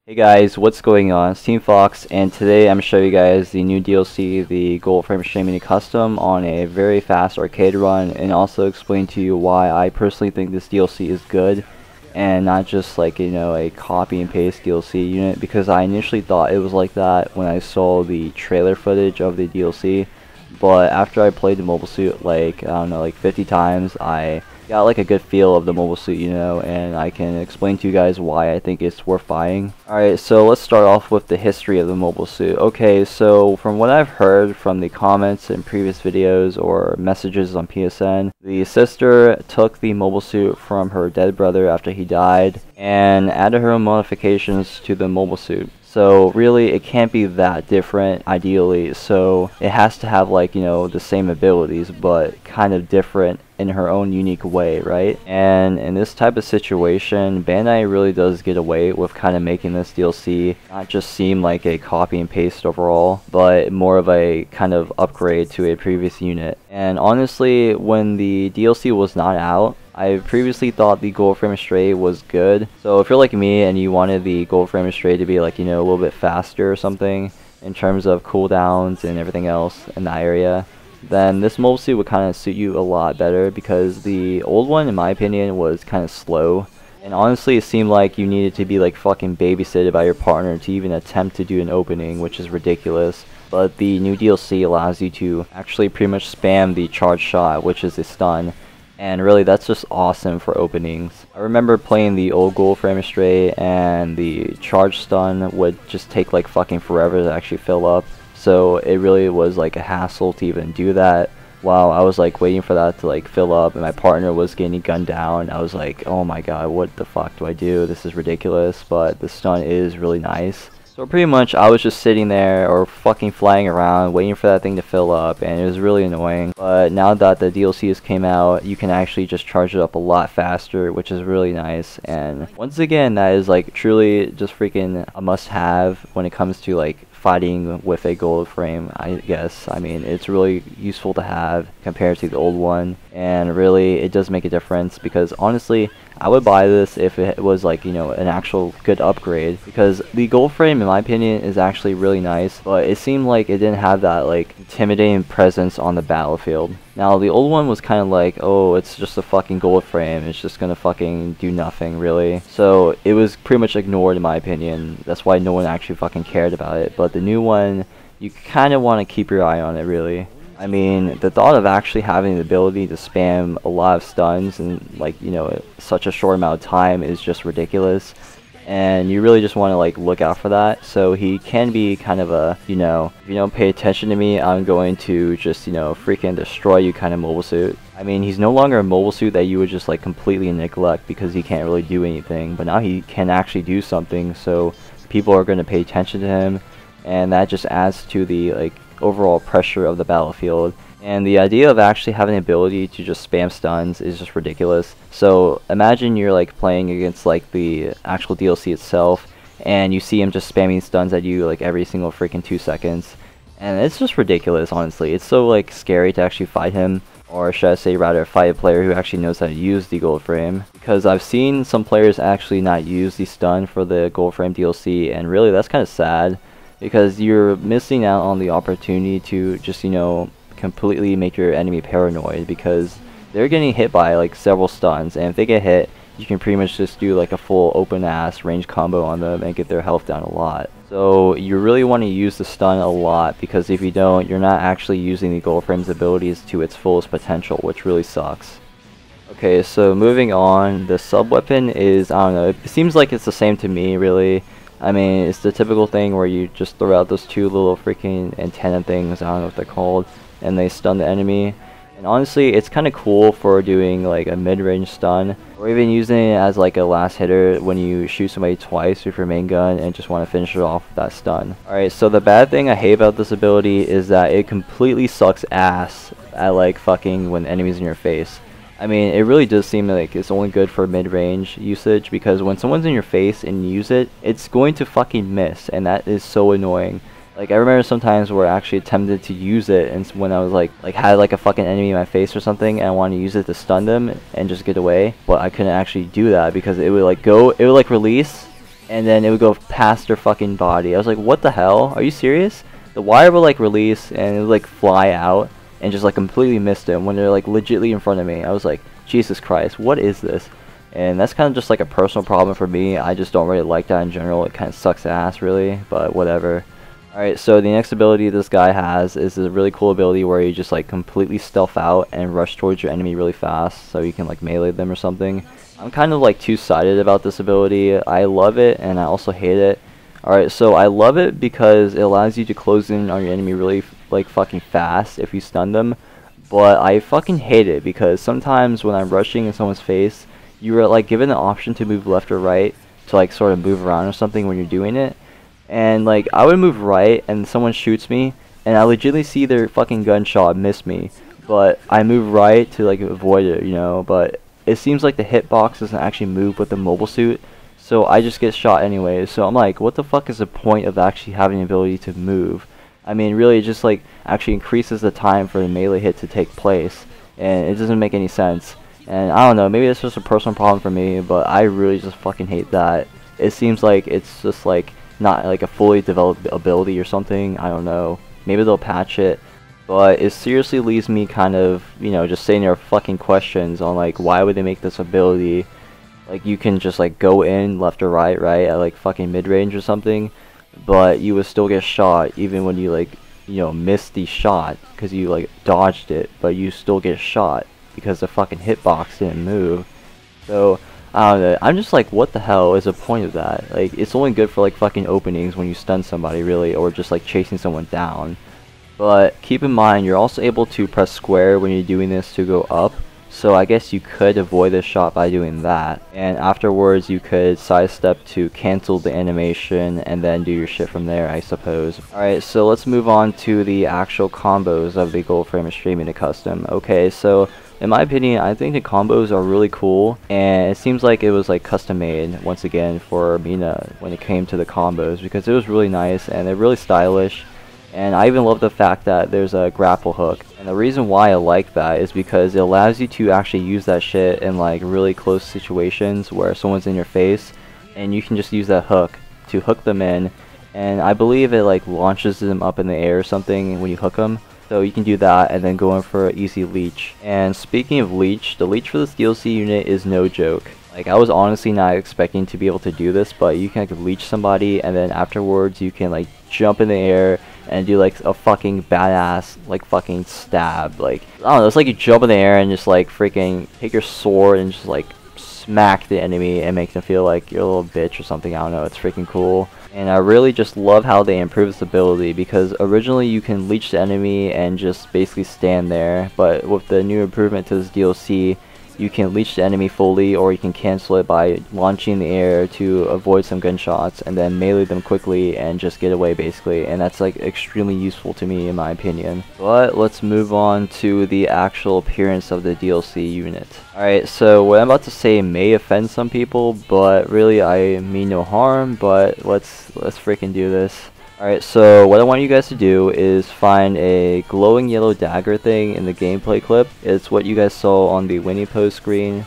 Hey guys, what's going on? It's TeamFox, and today I'm going to show you guys the new DLC, the Gold Frame Astray Mini Custom, on a very fast arcade run, and also explain to you why I personally think this DLC is good, and not just like, a copy and paste DLC unit, because I initially thought it was like that when I saw the trailer footage of the DLC, but after I played the mobile suit like, 50 times, I got like a good feel of the mobile suit, and I can explain to you guys why I think it's worth buying. Alright, so let's start off with the history of the mobile suit. Okay, so from what I've heard from the comments in previous videos or messages on PSN, the sister took the mobile suit from her dead brother after he died and added her own modifications to the mobile suit. So really it can't be that different ideally, so it has to have like, the same abilities but kind of different in her own unique way, right? And in this type of situation, Bandai really does get away with kind of making this DLC not just seem like a copy and paste overall, but more of a kind of upgrade to a previous unit. And honestly, when the DLC was not out, I previously thought the Gold Frame Astray was good. So if you're like me and you wanted the Gold Frame Astray to be like, a little bit faster or something in terms of cooldowns and everything else in that area, then this mobile suit would kind of suit you a lot better, because the old one, in my opinion, was kind of slow. And honestly, it seemed like you needed to be like fucking babysitted by your partner to even attempt to do an opening, which is ridiculous. But the new DLC allows you to actually pretty much spam the charge shot, which is a stun. And really, that's just awesome for openings. I remember playing the old Gold Frame Astray, and the charge stun would just take like fucking forever to actually fill up. So it really was like a hassle to even do that. While I was like waiting for that to like fill up, and my partner was getting gunned down, I was like, oh my god, what the fuck do I do? This is ridiculous. But the stun is really nice. So pretty much I was just sitting there or fucking flying around waiting for that thing to fill up, and it was really annoying. But now that the DLC has came out, you can actually just charge it up a lot faster, which is really nice. And once again, that is like truly just freaking a must-have when it comes to like fighting with a gold frame, I guess. I mean, it's really useful to have compared to the old one, and really it does make a difference, because honestly I would buy this if it was like, an actual good upgrade, because the gold frame in my opinion is actually really nice, but it seemed like it didn't have that like intimidating presence on the battlefield. Now the old one was kind of like, oh, it's just a fucking gold frame, it's just gonna fucking do nothing really. So it was pretty much ignored in my opinion. That's why no one actually fucking cared about it. But the new one, you kind of want to keep your eye on it really. I mean, the thought of actually having the ability to spam a lot of stuns in like, such a short amount of time is just ridiculous. And you really just want to like look out for that. So he can be kind of a, if you don't pay attention to me, I'm going to just, freaking destroy you kind of mobile suit. I mean, he's no longer a mobile suit that you would just like completely neglect because he can't really do anything, but now he can actually do something, so people are going to pay attention to him, and that just adds to the like overall pressure of the battlefield. And the idea of actually having the ability to just spam stuns is just ridiculous. So imagine you're like playing against like the actual DLC itself, and you see him just spamming stuns at you like every single freaking 2 seconds. And it's just ridiculous, honestly. It's so like scary to actually fight him, or should I say rather fight a player who actually knows how to use the gold frame. Because I've seen some players actually not use the stun for the gold frame DLC, and really that's kind of sad, because you're missing out on the opportunity to just, completely make your enemy paranoid, because they're getting hit by like several stuns, and if they get hit, you can pretty much just do like a full open ass range combo on them and get their health down a lot. So you really want to use the stun a lot, because if you don't, you're not actually using the gold frame's abilities to its fullest potential, which really sucks. Okay, so moving on, the sub weapon is, I don't know, it seems like it's the same to me really. I mean, it's the typical thing where you just throw out those two little freaking antenna things, I don't know what they're called, and they stun the enemy. And honestly, it's kind of cool for doing like a mid-range stun, or even using it as like a last hitter when you shoot somebody twice with your main gun and just want to finish it off with that stun. Alright, so the bad thing I hate about this ability is that it completely sucks ass at like fucking when enemies in your face. I mean, it really does seem like it's only good for mid-range usage, because when someone's in your face and you use it, it's going to fucking miss, and that is so annoying. Like, I remember sometimes where I actually attempted to use it, and when I was like had like a fucking enemy in my face or something, and I wanted to use it to stun them and just get away, but I couldn't actually do that because it would like release, and then it would go past their fucking body. I was like, what the hell? Are you serious? The wire would like release and it would like fly out and just like completely miss them when they're like legitly in front of me. I was like, Jesus Christ, what is this? And that's kind of just like a personal problem for me. I just don't really like that in general. It kind of sucks ass really, but whatever. Alright, so the next ability this guy has is a really cool ability where you just like completely stealth out and rush towards your enemy really fast so you can like melee them or something. I'm kind of like two-sided about this ability. I love it and I also hate it. Alright, so I love it because it allows you to close in on your enemy really like fucking fast if you stun them. But I fucking hate it because sometimes when I'm rushing in someone's face, you are like given the option to move left or right to like sort of move around or something when you're doing it. And like I would move right and someone shoots me and I legitimately see their fucking gunshot miss me. But I move right to like avoid it, you know, but it seems like the hitbox doesn't actually move with the mobile suit. So I just get shot anyways. So I'm like, what the fuck is the point of actually having the ability to move? I mean, really, it just like actually increases the time for the melee hit to take place, and it doesn't make any sense. And I don't know, maybe that's just a personal problem for me, but I really just fucking hate that. It seems like it's just like not like a fully developed ability or something. I don't know. Maybe they'll patch it. But it seriously leaves me kind of, you know, just saying there are fucking questions on like why would they make this ability. Like you can just like go in left or right at like fucking mid-range or something, but you would still get shot even when you like, you know, miss the shot because you like dodged it, but you still get shot because the fucking hitbox didn't move. So I don't know, I'm just like, what the hell is the point of that? Like it's only good for like fucking openings when you stun somebody really, or just like chasing someone down. But keep in mind you're also able to press square when you're doing this to go up. So I guess you could avoid this shot by doing that, and afterwards you could sidestep to cancel the animation and then do your shit from there, I suppose. Alright, so let's move on to the actual combos of the Gold Frame Astray Mina custom. Okay, so in my opinion, I think the combos are really cool, and it seems like it was like custom made once again for Mina when it came to the combos, because it was really nice and they're really stylish. And I even love the fact that there's a grapple hook. And the reason why I like that is because it allows you to actually use that shit in like really close situations where someone's in your face, and you can just use that hook to hook them in. And I believe it like launches them up in the air or something when you hook them. So you can do that and then go in for an easy leech. And speaking of leech, the leech for this DLC unit is no joke. Like I was honestly not expecting to be able to do this, but you can like leech somebody and then afterwards you can like jump in the air and do like a fucking badass like fucking stab. Like I don't know, it's like you jump in the air and just like freaking take your sword and just like smack the enemy and make them feel like you're a little bitch or something. I don't know, it's freaking cool. And I really just love how they improved this ability, because originally you can leech the enemy and just basically stand there, but with the new improvement to this DLC, you can leech the enemy fully, or you can cancel it by launching in the air to avoid some gunshots and then melee them quickly and just get away basically, and that's like extremely useful to me in my opinion. But let's move on to the actual appearance of the DLC unit. Alright, so what I'm about to say may offend some people, but really I mean no harm, but let's freaking do this. Alright, so what I want you guys to do is find a glowing yellow dagger thing in the gameplay clip. It's what you guys saw on the winning post screen.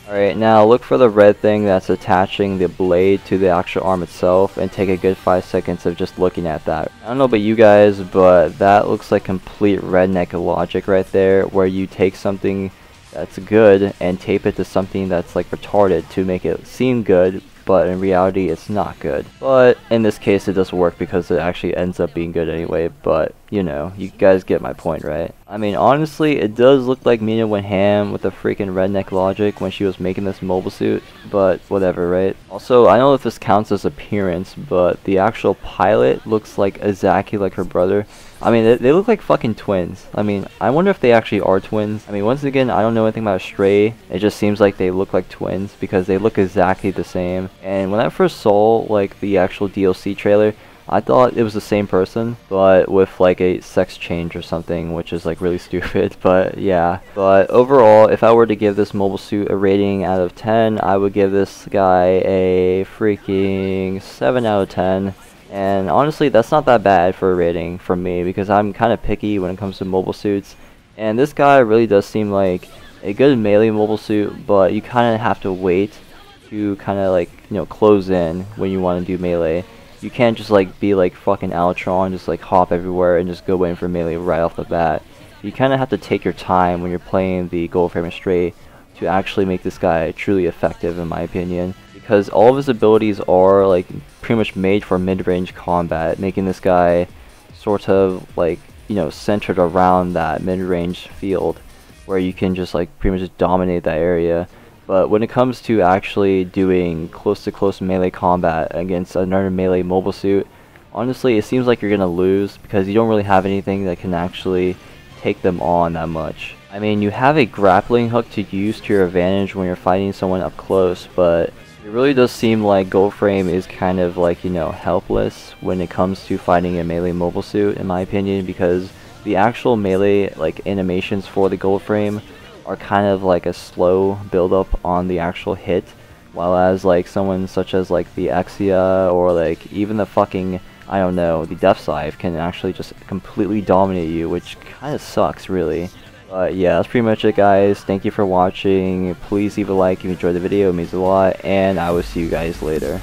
Alright, now look for the red thing that's attaching the blade to the actual arm itself, and take a good 5 seconds of just looking at that. I don't know about you guys, but that looks like complete redneck logic right there, where you take something that's good and tape it to something that's like retarded to make it seem good, but in reality it's not good. But in this case it does work because it actually ends up being good anyway, but you know, you guys get my point, right? I mean, honestly, it does look like Mina went ham with the freaking redneck logic when she was making this mobile suit, but whatever, right? Also, I don't know if this counts as appearance, but the actual pilot looks like exactly like her brother. I mean, they look like fucking twins. I mean, I wonder if they actually are twins. I mean, once again, I don't know anything about Astray. It just seems like they look like twins because they look exactly the same. And when I first saw like the actual DLC trailer, I thought it was the same person, but with like a sex change or something, which is like really stupid, but yeah. But overall, if I were to give this mobile suit a rating out of 10, I would give this guy a freaking 7 out of 10. And honestly, that's not that bad for a rating from me, because I'm kind of picky when it comes to mobile suits. And this guy really does seem like a good melee mobile suit, but you kind of have to wait to kind of like, you know, close in when you want to do melee. You can't just like be like fucking Altron, just like hop everywhere and just go in for melee right off the bat. You kind of have to take your time when you're playing the Goldframe Astray to actually make this guy truly effective, in my opinion, because all of his abilities are like pretty much made for mid-range combat, making this guy sort of like, you know, centered around that mid-range field where you can just like pretty much just dominate that area. But when it comes to actually doing close to close melee combat against another melee mobile suit, honestly it seems like you're gonna lose because you don't really have anything that can actually take them on that much. I mean, you have a grappling hook to use to your advantage when you're fighting someone up close, but it really does seem like Goldframe is kind of like, you know, helpless when it comes to fighting a melee mobile suit, in my opinion, because the actual melee like animations for the Goldframe are kind of like a slow build up on the actual hit, while as like someone such as like the Exia or like even the fucking, I don't know, the Death Scythe can actually just completely dominate you, which kind of sucks really. But yeah, that's pretty much it, guys. Thank you for watching. Please leave a like if you enjoyed the video, it means a lot, and I will see you guys later.